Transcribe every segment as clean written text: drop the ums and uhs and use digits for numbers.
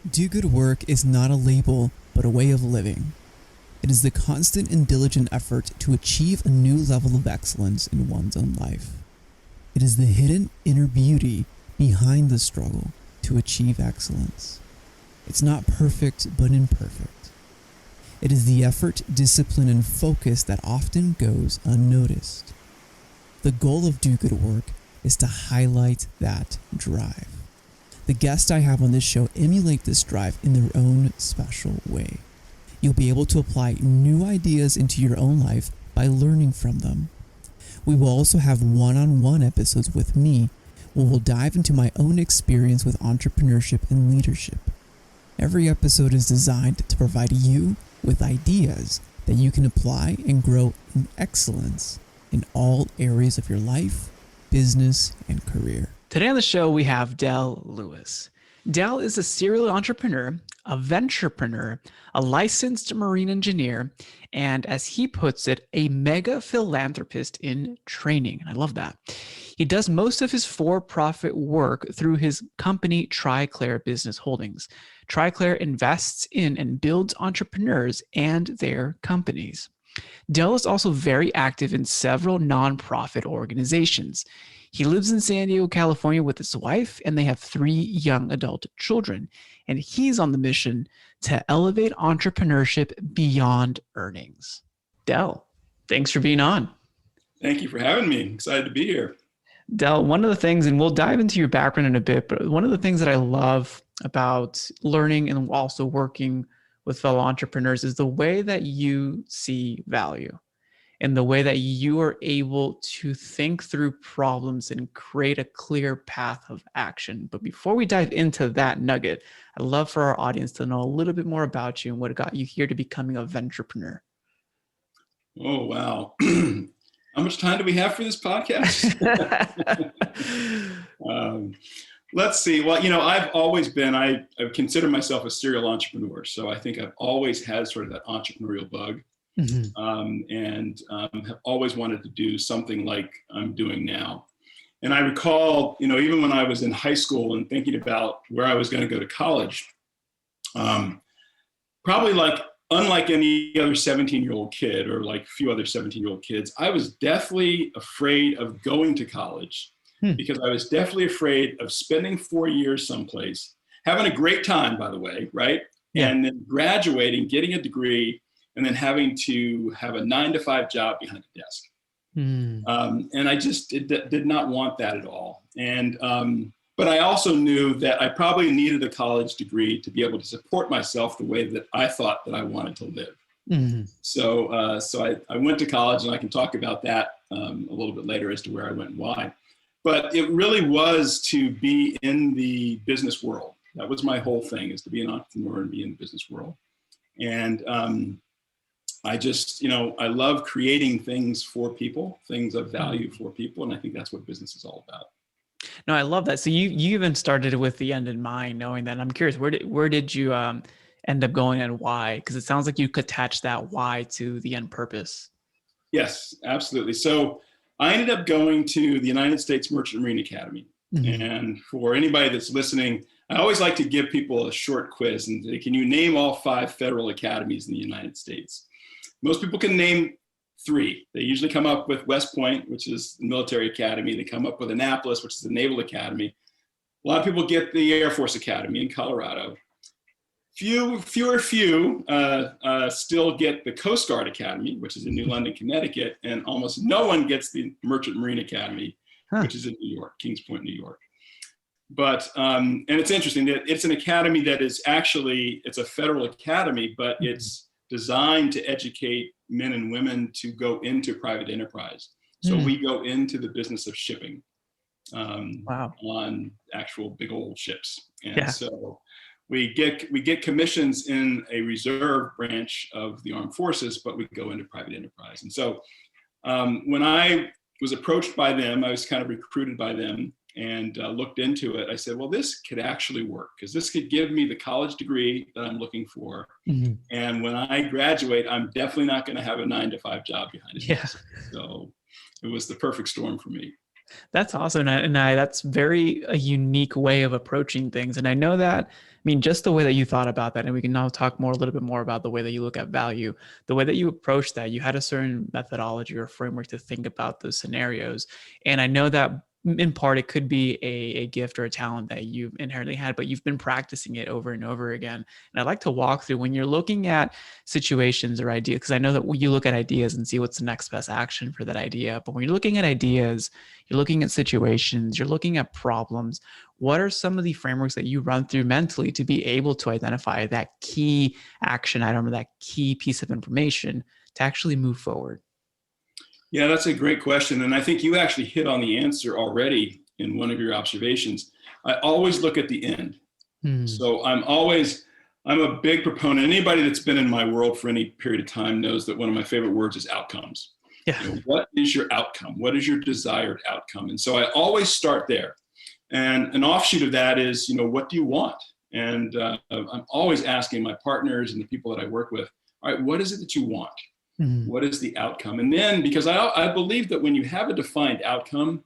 Do good work is not a label, but a way of living. It is the constant and diligent effort to achieve a new level of excellence in one's own life. It is the hidden inner beauty behind the struggle to achieve excellence. It's not perfect, but imperfect. It is the effort, discipline, and focus that often goes unnoticed. The goal of Do Good Work is to highlight that drive. The guests I have on this show emulate this drive in their own special way. You'll be able to apply new ideas into your own life by learning from them. We will also have one-on-one episodes with me where we'll dive into my own experience with entrepreneurship and leadership. Every episode is designed to provide you with ideas that you can apply and grow in excellence in all areas of your life, business, and career. Today on the show, we have Del Lewis. Del is a serial entrepreneur, a venturepreneur, a licensed marine engineer, and as he puts it, a mega philanthropist in training. I love that. He does most of his for-profit work through his company, TriClaire Business Holdings. TriClaire invests in and builds entrepreneurs and their companies. Del is also very active in several nonprofit organizations. He lives in San Diego, California with his wife, and they have 3 young adult children. And he's on the mission to elevate entrepreneurship beyond earnings. Del, thanks for being on. Thank you for having me. Excited to be here. Del, one of the things, and we'll dive into your background in a bit, but one of the things that I love about learning and also working with fellow entrepreneurs is the way that you see value and the way that you are able to think through problems and create a clear path of action. But before we dive into that nugget, I'd love for our audience to know a little bit more about you and what got you here to becoming a venturepreneur. Oh, wow. How much time do we have for this podcast? Let's see. Well, I've always been, I consider myself a serial entrepreneur. So I think I've always had sort of that entrepreneurial bug. And have always wanted to do something like I'm doing now. And I recall, even when I was in high school and thinking about where I was going to go to college, probably unlike any other 17-year-old kid or like a few other 17-year-old kids, I was deathly afraid of going to college because I was deathly afraid of spending 4 years someplace, having a great time, by the way, right? Yeah. And then graduating, getting a degree, and then having to have a 9-to-5 job behind a desk. And I just did not want that at all. And but I also knew that I probably needed a college degree to be able to support myself the way that I thought that I wanted to live. So I went to college, and I can talk about that a little bit later as to where I went and why. But it really was to be in the business world. That was my whole thing, is to be an entrepreneur and be in the business world. And I just, I love creating things for people, things of value for people. And I think that's what business is all about. No, I love that. So you even started with the end in mind, knowing that. I'm curious, where did you end up going and why? Because it sounds like you could attach that why to the end purpose. Yes, absolutely. So I ended up going to the United States Merchant Marine Academy. And for anybody that's listening, I always like to give people a short quiz and say, can you name all 5 federal academies in the United States? Most people can name 3. They usually come up with West Point, which is the military academy. They come up with Annapolis, which is the Naval Academy. A lot of people get the Air Force Academy in Colorado. Few still get the Coast Guard Academy, which is in New London, Connecticut. And almost no one gets the Merchant Marine Academy, which is in New York, Kings Point, New York. But, and it's interesting that it's an academy that is actually, it's a federal academy, but it's designed to educate men and women to go into private enterprise. So we go into the business of shipping on actual big old ships. And so we get commissions in a reserve branch of the armed forces, but we go into private enterprise. And so when I was approached by them, I was kind of recruited by them and looked into it. I said, well, this could actually work because this could give me the college degree that I'm looking for. And when I graduate, I'm definitely not going to have a 9-to-5 job behind it. So it was the perfect storm for me. That's awesome. That's very a unique way of approaching things. And I know that, I mean, just the way that you thought about that, and we can now talk more, a little bit more about the way that you look at value, the way that you approach that, you had a certain methodology or framework to think about those scenarios. And I know that in part, it could be a gift or a talent that you've inherently had, but you've been practicing it over and over again. And I'd like to walk through when you're looking at situations or ideas, because I know that you look at ideas and see what's the next best action for that idea. But when you're looking at ideas, you're looking at situations, you're looking at problems, what are some of the frameworks that you run through mentally to be able to identify that key action item or that key piece of information to actually move forward? Yeah, that's a great question. And I think you actually hit on the answer already in one of your observations. I always look at the end. So I'm a big proponent. Anybody that's been in my world for any period of time knows that one of my favorite words is outcomes. Yeah. You know, what is your outcome? What is your desired outcome? And so I always start there. And an offshoot of that is, what do you want? And I'm always asking my partners and the people that I work with, all right, what is it that you want? What is the outcome? And then, because I believe that when you have a defined outcome,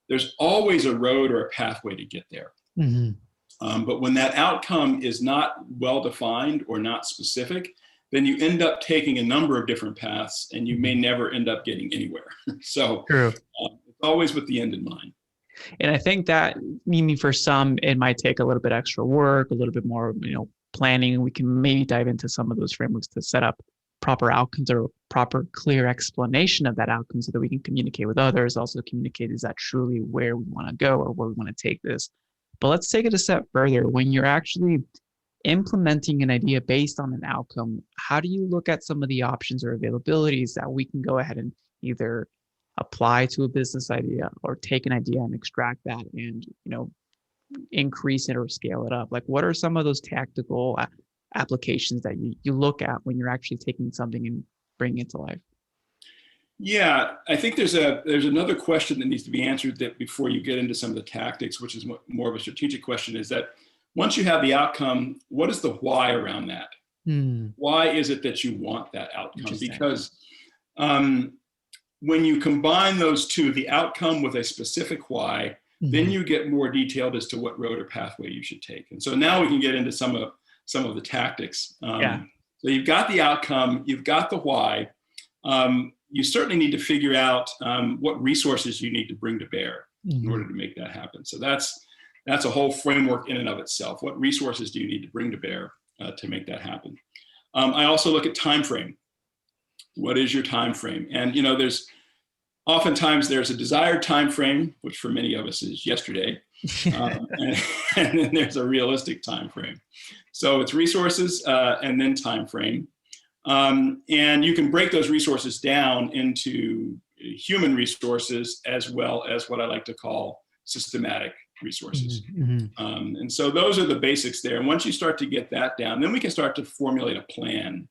there's always a road or a pathway to get there. But when that outcome is not well defined or not specific, then you end up taking a number of different paths and you may never end up getting anywhere. So it's always with the end in mind. And I think that, meaning for some, it might take a little bit extra work, a little bit more, planning. We can maybe dive into some of those frameworks to set up proper outcomes or proper clear explanation of that outcome so that we can communicate with others, also communicate, is that truly where we want to go or where we want to take this? But let's take it a step further. When you're actually implementing an idea based on an outcome, how do you look at some of the options or availabilities that we can go ahead and either apply to a business idea or take an idea and extract that and, increase it or scale it up? Like, what are some of those tactical applications that you look at when you're actually taking something and bringing it to life? Yeah, I think there's another question that needs to be answered that before you get into some of the tactics, which is more of a strategic question, is that once you have the outcome, what is the why around that? Why is it that you want that outcome? Because when you combine those two, the outcome with a specific why, then you get more detailed as to what road or pathway you should take. And so now we can get into some of the tactics. So you've got the outcome, you've got the why. You certainly need to figure out what resources you need to bring to bear in order to make that happen. So that's a whole framework in and of itself. What resources do you need to bring to bear to make that happen? I also look at time frame. What is your time frame? And oftentimes there's a desired time frame, which for many of us is yesterday, and then there's a realistic time frame. So it's resources and then time frame. And you can break those resources down into human resources as well as what I like to call systematic resources. And so those are the basics there. And once you start to get that down, then we can start to formulate a plan.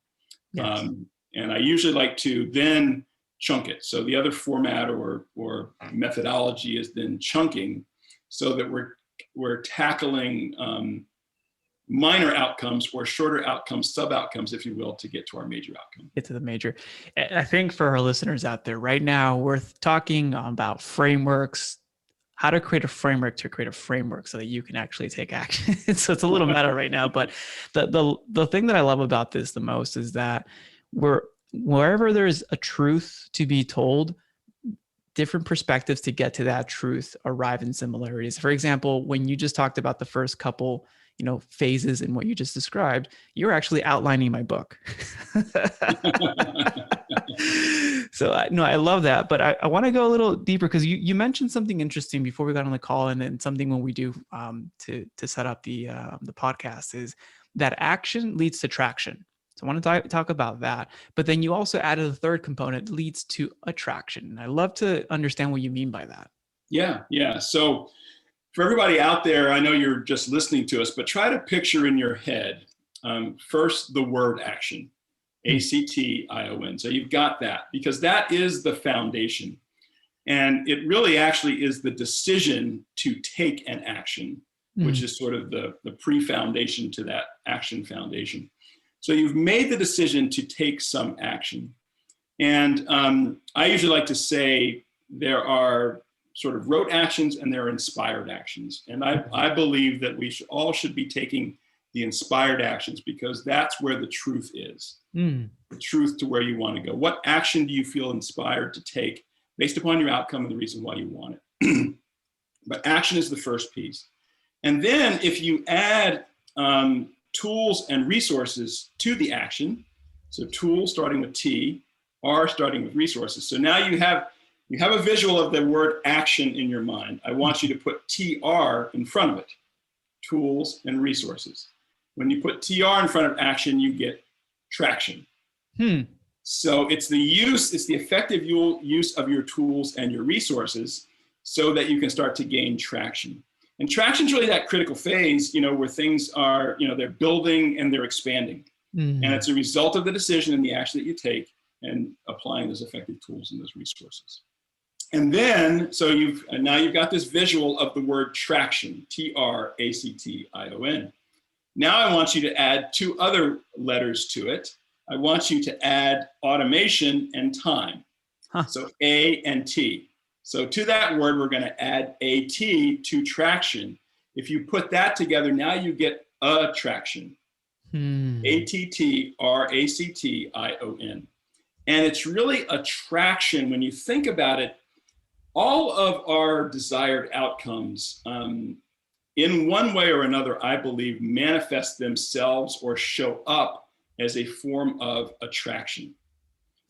Yes. And I usually like to then chunk it. So the other format or methodology is then chunking, so that we're tackling minor outcomes or shorter outcomes, sub-outcomes, if you will, to get to our major outcome. Get to the major. I think for our listeners out there right now, we're talking about frameworks, how to create a framework to create a framework so that you can actually take action. So it's a little meta right now, but the thing that I love about this the most is that wherever there's a truth to be told, different perspectives to get to that truth arrive in similarities. For example, when you just talked about the first couple, phases in what you just described, you're actually outlining my book. So I love that, but I want to go a little deeper because you mentioned something interesting before we got on the call, and then something when we do to set up the podcast is that action leads to traction. So I want to talk about that, but then you also added a third component, leads to attraction. And I love to understand what you mean by that. Yeah. So for everybody out there, I know you're just listening to us, but try to picture in your head first the word action, ACTION. So you've got that, because that is the foundation. And it really actually is the decision to take an action, which is sort of the pre-foundation to that action foundation. So you've made the decision to take some action. And I usually like to say there are sort of rote actions and there are inspired actions. And I believe that we all should be taking the inspired actions because that's where the truth is. The truth to where you want to go. What action do you feel inspired to take based upon your outcome and the reason why you want it? But action is the first piece. And then if you add tools and resources to the action, so tools starting with T, R starting with resources. So now you have a visual of the word action in your mind. I want you to put TR in front of it, tools and resources. When you put TR in front of action, you get traction. So it's the effective use of your tools and your resources so that you can start to gain traction. And traction is really that critical phase, where things are, they're building and they're expanding. And it's a result of the decision and the action that you take and applying those effective tools and those resources. And then, now you've got this visual of the word traction, TRACTION. Now I want you to add two other letters to it. I want you to add automation and time. So A and T. So to that word, we're going to add AT to traction. If you put that together, now you get attraction. ATTRACTION. And it's really attraction. When you think about it, all of our desired outcomes, in one way or another, I believe, manifest themselves or show up as a form of attraction.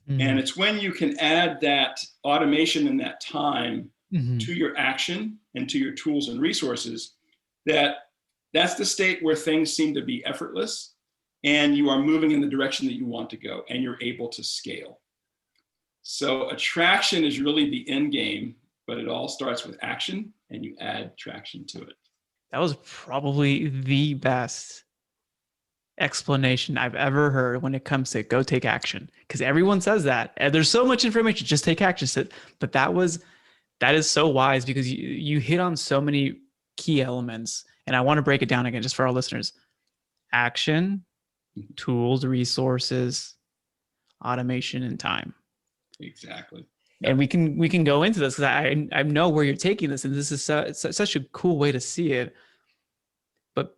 And it's when you can add that automation and that time to your action and to your tools and resources, that's the state where things seem to be effortless and you are moving in the direction that you want to go and you're able to scale. So attraction is really the end game, but it all starts with action and you add traction to it. That was probably the best explanation I've ever heard when it comes to go take action, because everyone says that and there's so much information, just take action. But that is so wise because you hit on so many key elements, and I want to break it down again just for our listeners. Action, tools, resources, automation, and time. Exactly. And we can go into this because I know where you're taking this, and this is such a cool way to see it. But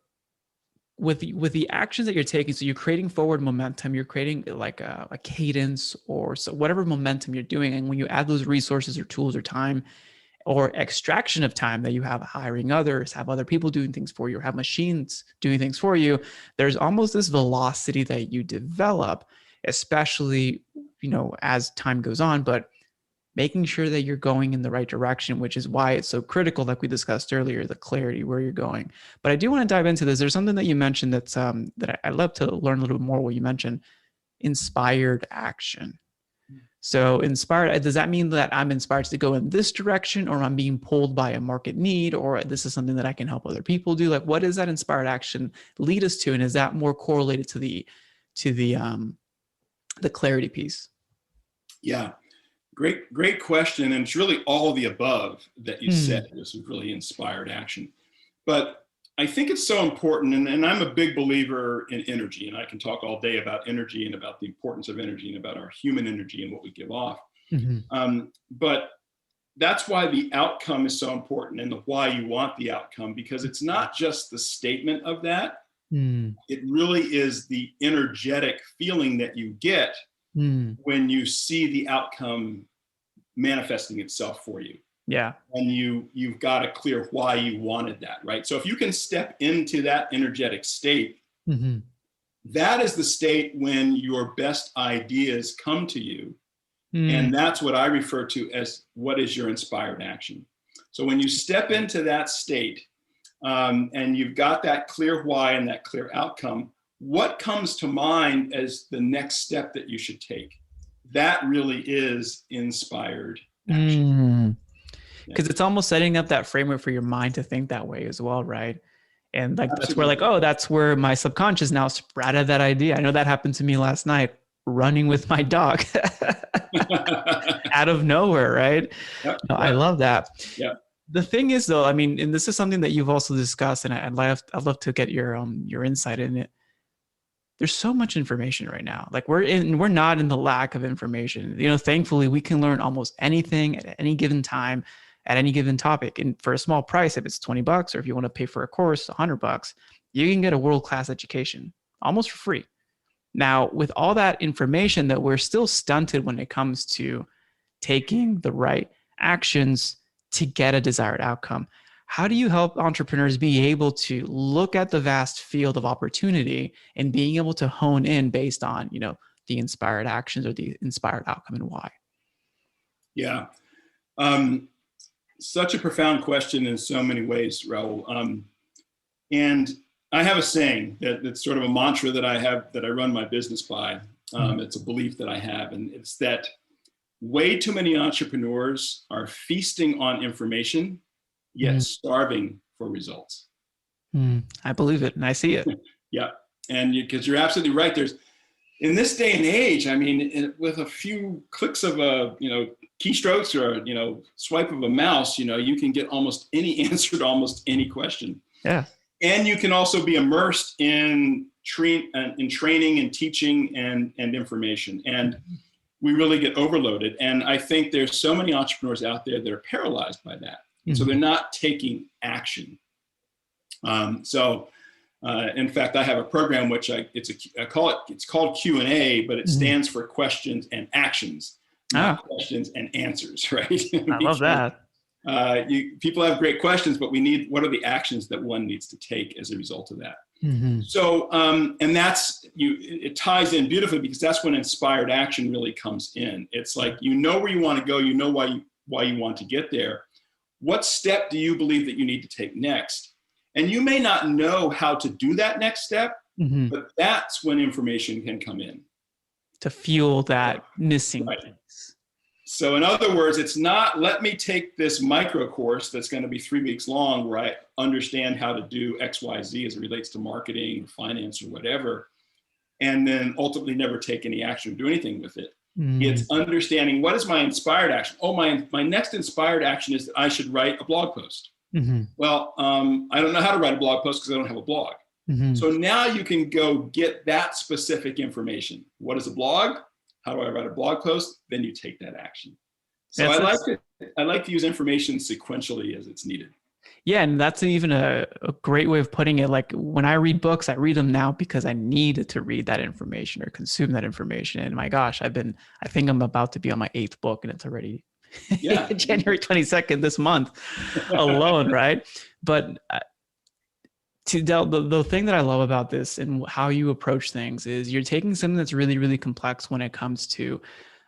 with the actions that you're taking, so you're creating forward momentum, you're creating like a cadence or so whatever momentum you're doing, and when you add those resources or tools or time or extraction of time that you have hiring others, have other people doing things for you, or have machines doing things for you, there's almost this velocity that you develop, especially as time goes on, but making sure that you're going in the right direction, which is why it's so critical, like we discussed earlier, the clarity where you're going. But I do want to dive into this. There's something that you mentioned that's that I'd love to learn a little bit more. What you mentioned, inspired action. So inspired, does that mean that I'm inspired to go in this direction, or I'm being pulled by a market need, or this is something that I can help other people do? Like, what does that inspired action lead us to? And is that more correlated to the clarity piece? Yeah. Great question. And it's really all the above that you said. This is really inspired action. But I think it's so important, and I'm a big believer in energy, and I can talk all day about energy and about the importance of energy and about our human energy and what we give off. But that's why the outcome is so important and why you want the outcome, because it's not just the statement of that. It really is the energetic feeling that you get when you see the outcome manifesting itself for you. Yeah. And you've got to clear why you wanted that, right? So if you can step into that energetic state, that is the state when your best ideas come to you. And that's what I refer to as what is your inspired action. So when you step into that state and you've got that clear why and that clear outcome, what comes to mind as the next step that you should take? That really is inspired action. Because it's almost setting up that framework for your mind to think that way as well, right? And like Absolutely. that's where, like, oh, that's where my subconscious now sprouted that idea. I know that happened to me last night, running with my dog out of nowhere, right? Yep. No, I love that. Yeah. The thing is, though, I mean, and this is something that you've also discussed, and I'd love to get your insight in it. There's so much information right now. Like we're not in the lack of information. Thankfully we can learn almost anything at any given time. at any given topic. And for a small price, if it's $20, or if you want to pay for a course, $100, you can get a world-class education almost for free. Now, with all that information, that we're still stunted when it comes to taking the right actions to get a desired outcome. How do you help entrepreneurs be able to look at the vast field of opportunity and being able to hone in based on, the inspired actions or the inspired outcome, and why? Yeah. Such a profound question in so many ways, Raul. And I have a saying that's sort of a mantra that I have, that I run my business by. It's a belief that I have, and it's that way too many entrepreneurs are feasting on information, yet starving for results. I believe it, and I see it. Yeah, and because you're absolutely right. There's, in this day and age, I mean, with a few clicks of keystrokes or swipe of a mouse, you can get almost any answer to almost any question. Yeah. And you can also be immersed in training and teaching and information. And we really get overloaded. And I think there's so many entrepreneurs out there that are paralyzed by that. So they're not taking action. In fact, I have a program which it's called Q&A, but it stands for questions and actions, not questions and answers, right? I love that. People have great questions, but what are the actions that one needs to take as a result of that? So, and it ties in beautifully, because that's when inspired action really comes in. It's like, where you want to go, why you want to get there. What step do you believe that you need to take next? And you may not know how to do that next step, but that's when information can come in to fuel that missing piece. So in other words, it's not, let me take this micro course that's going to be 3 weeks long where I understand how to do X, Y, Z as it relates to marketing or finance or whatever, and then ultimately never take any action or do anything with it. It's understanding, what is my inspired action? Oh, my next inspired action is that I should write a blog post. Well, I don't know how to write a blog post because I don't have a blog. So now you can go get that specific information. What is a blog? How do I write a blog post? Then you take that action. So I like to use information sequentially as it's needed. Yeah, and that's even a great way of putting it. Like, when I read books, I read them now because I need to read that information or consume that information. And my gosh, I think I'm about to be on my 8th book, and it's already January 22nd this month alone, right? But the thing that I love about this and how you approach things is you're taking something that's really, really complex when it comes to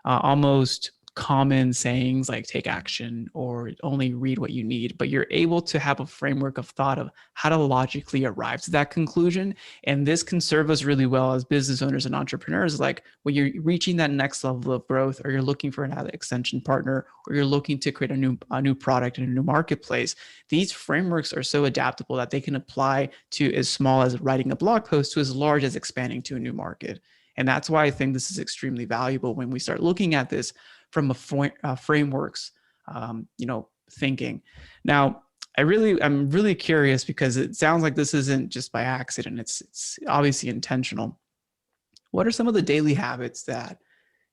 almost common sayings like take action or only read what you need, but you're able to have a framework of thought of how to logically arrive to that conclusion. And this can serve us really well as business owners and entrepreneurs. Like, when you're reaching that next level of growth, or you're looking for another extension partner, or you're looking to create a new product in a new marketplace, these frameworks are so adaptable that they can apply to as small as writing a blog post to as large as expanding to a new market. And that's why I think this is extremely valuable when we start looking at this from a frameworks, thinking. Now, I'm really curious, because it sounds like this isn't just by accident. It's obviously intentional. What are some of the daily habits that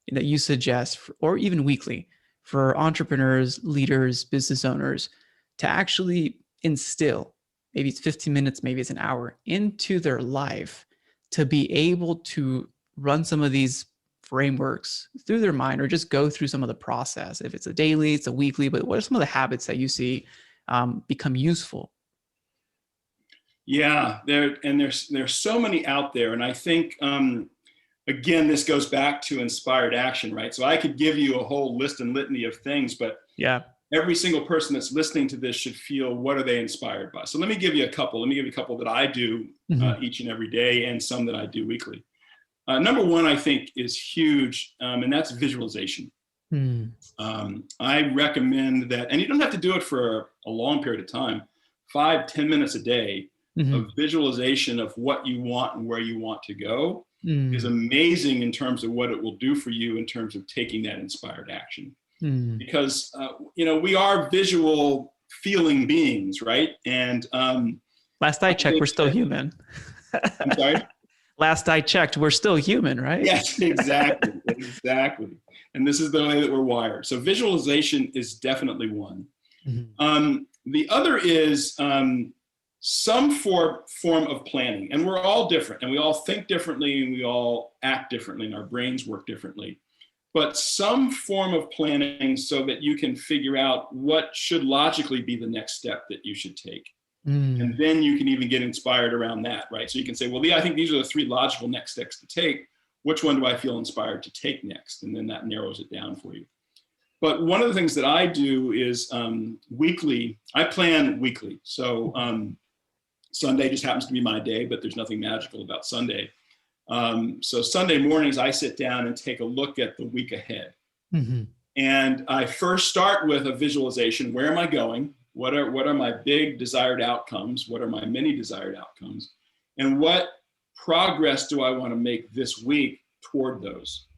you suggest, or even weekly, for entrepreneurs, leaders, business owners to actually instill, maybe it's 15 minutes, maybe it's an hour, into their life to be able to run some of these frameworks through their mind, or just go through some of the process? If it's a daily, it's a weekly, but what are some of the habits that you see become useful? Yeah, there's so many out there. And I think, again, this goes back to inspired action, right? So I could give you a whole list and litany of things, but every single person that's listening to this should feel, what are they inspired by? So let me give you a couple. Let me give you a couple that I do each and every day, and some that I do weekly. Number one, I think, is huge, and that's visualization. I recommend that, and you don't have to do it for a long period of time, 5-10 minutes a day of visualization of what you want and where you want to go is amazing in terms of what it will do for you in terms of taking that inspired action. Because, we are visual feeling beings, right? And last I checked, we're still human. I'm sorry? Last I checked, we're still human, right? Yes, exactly. Exactly. And this is the way that we're wired. So visualization is definitely one. The other is some form of planning. And we're all different, and we all think differently, and we all act differently, and our brains work differently. But some form of planning so that you can figure out what should logically be the next step that you should take. And then you can even get inspired around that, right? So you can say, well, I think these are the 3 logical next steps to take. Which one do I feel inspired to take next? And then that narrows it down for you. But one of the things that I do is weekly, I plan weekly. So Sunday just happens to be my day, but there's nothing magical about Sunday. So Sunday mornings, I sit down and take a look at the week ahead. And I first start with a visualization. Where am I going? What are my big desired outcomes? What are my many desired outcomes? And what progress do I want to make this week toward those?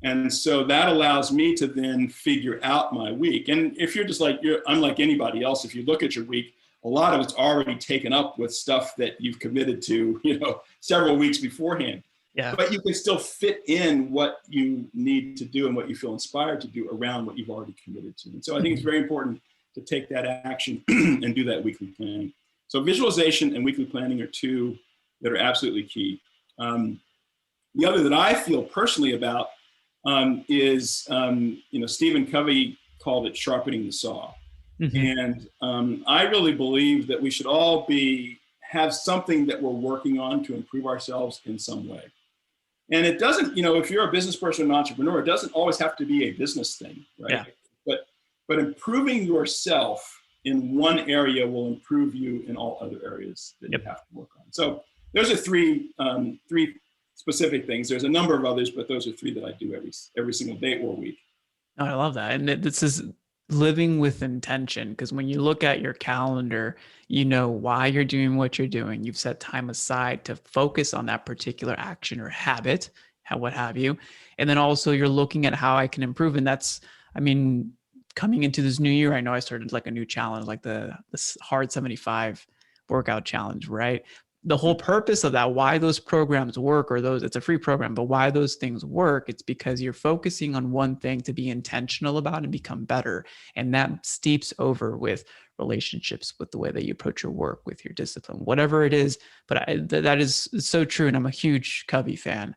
And so that allows me to then figure out my week. And if you're just like, I'm like anybody else, if you look at your week, a lot of it's already taken up with stuff that you've committed to, several weeks beforehand. Yeah. But you can still fit in what you need to do and what you feel inspired to do around what you've already committed to. And so I think it's very important to take that action and do that weekly planning. So visualization and weekly planning are 2 that are absolutely key. The other that I feel personally about is, Stephen Covey called it sharpening the saw. And I really believe that we should all have something that we're working on to improve ourselves in some way. And it doesn't, if you're a business person or an entrepreneur, it doesn't always have to be a business thing, right? Yeah. But improving yourself in one area will improve you in all other areas that you have to work on. So those are 3 specific things. There's a number of others, but those are 3 that I do every single day or week. Oh, I love that. And this is living with intention, because when you look at your calendar, you know why you're doing what you're doing. You've set time aside to focus on that particular action or habit, what have you. And then also you're looking at how I can improve. And that's, coming into this new year, I know I started like a new challenge, like this hard 75 workout challenge, right? The whole purpose of that, why those programs work, or it's a free program, but why those things work, it's because you're focusing on one thing to be intentional about and become better. And that steeps over with relationships, with the way that you approach your work, with your discipline, whatever it is. But that is so true. And I'm a huge Covey fan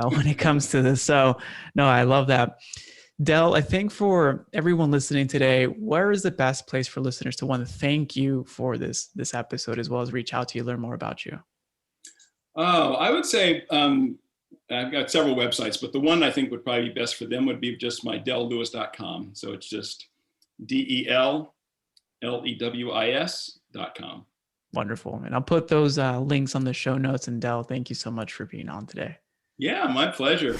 when it comes to this. So no, I love that. Del, I think for everyone listening today, where is the best place for listeners to want to thank you for this episode, as well as reach out to you, learn more about you? Oh, I would say I've got several websites, but the one I think would probably be best for them would be just my dellewis.com. So it's just DELLEWIS.com. Wonderful. And I'll put those links on the show notes. And Del, thank you so much for being on today. Yeah, my pleasure.